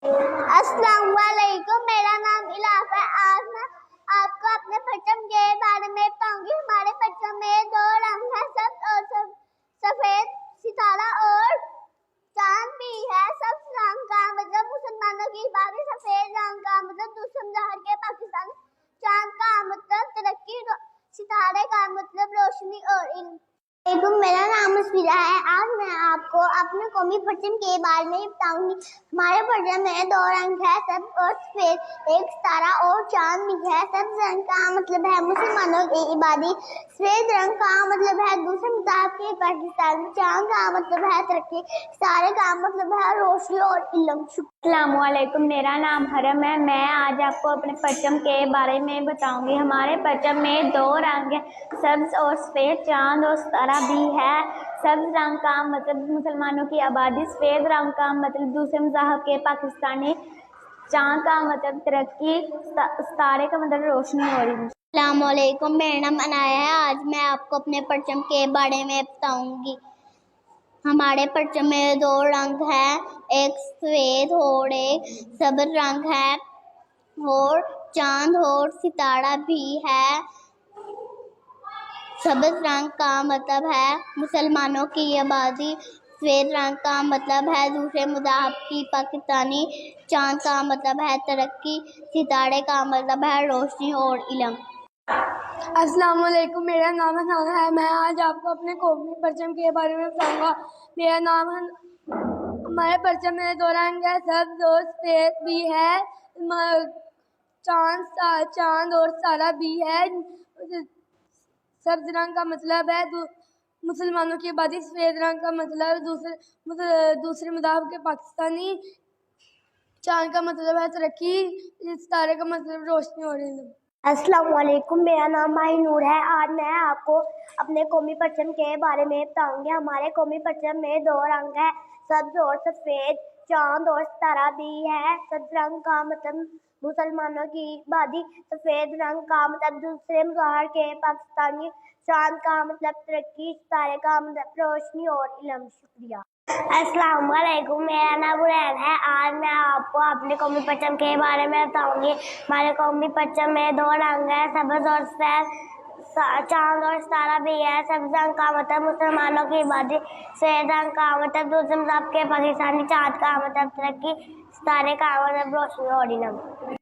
अस्सलाम वालेकुम, मेरा नाम इलाफ है। आज मैं आपको अपने परचम के बारे में बताऊंगी। हमारे परचम में दो रंग है, सब्ज और सफेद सितारा और चांद भी है। सब्ज रंग का मतलब मुसलमानों की इबादत, सफेद रंग का मतलब दुश्मन जहर के पाकिस्तान, चांद का मतलब तरक्की, सितारे का मतलब रोशनी और इल्म। मेरा नाम मुस्फिरा है। आज मैं आपको अपने कौमी परचम के बारे में बताऊंगी। हमारे परचम में दो रंग है, सब्ज और सफेद, एक सितारा और चांद भी है। सब्ज रंग का मतलब है मुसलमानों की इबादत, सफेद रंग का मतलब है दूसरे मज़हब के पाकिस्तान, चांद का मतलब है तरक्की, सितारे का मतलब है रोशनी और इल्म। अस्सलामुअलैकुम, मेरा नाम हरम है। मैं आज आपको अपने परचम के बारे में बताऊंगी। हमारे परचम में दो रंग है, सब्ज और सफेद, चांद और सितारा भी है। सब्ज रंग का मतलब मुसलमानों की आबादी, सफेद रंग का मतलब दूसरे मज़हब के पाकिस्तानी, चांद का मतलब तरक्की, सितारे का मतलब रोशनी हो रही। अस्सलामुअलैकुम, मेरा नाम अनाया है। आज मैं आपको अपने परचम के बारे में बताऊंगी। हमारे परचम में दो रंग है, एक सफेद और एक सब्ज रंग है, और चांद और सितारा भी है। सब्ज रंग का मतलब है मुसलमानों की आबादी, सफेद रंग का मतलब है दूसरे मज़हब की पाकिस्तानी, चांद का मतलब है तरक्की, सितारे का मतलब है रोशनी और इल्म। अस्सलाम वालेकुम, मेरा नाम हसन है। मैं आज आपको अपने कौमी परचम के बारे में बताऊंगा। मेरा नाम हमारे परचम में दो रंग है, सब्ज और सफेद भी है। चांद और सितारा भी है। सब्ज रंग का मतलब है मुसलमानों की आबादी, सफेद रंग का मतलब दूसरे मज़हब के पाकिस्तानी, चांद का मतलब है तरक्की, सितारे का मतलब रोशनी और इल्म। अस्सलाम वालेकुम, मेरा नाम भाई नूर है। आज मैं आपको अपने कौमी परचम के बारे में बताऊंगी। हमारे कौमी परचम में दो रंग है, सब्ज और सफेद, चांद और सितारा भी है। सब्ज रंग का मतलब मुसलमानों की इबादत, सफेद रंग का मतलब दूसरे मज़हब के पाकिस्तानी, चांद का मतलब तरक्की, सितारे का मतलब रोशनी और इल्म। शुक्रिया। अस्सलाम वालेकुम, मेरा नाम बुरैन है। आज मैं आपको अपने कौमी परचम के बारे में बताऊंगी। हमारे कौमी परचम में दो रंग है, सब्ज और सफेद, चांद और सितारा भी है। सब्ज रंग का मतलब मुसलमानों की इबादत, सफेद रंग का मतलब दूसरे मज़हब के पाकिस्तानी, चांद का मतलब तरक्की, सितारे का मतलब रोशनी और इल्म।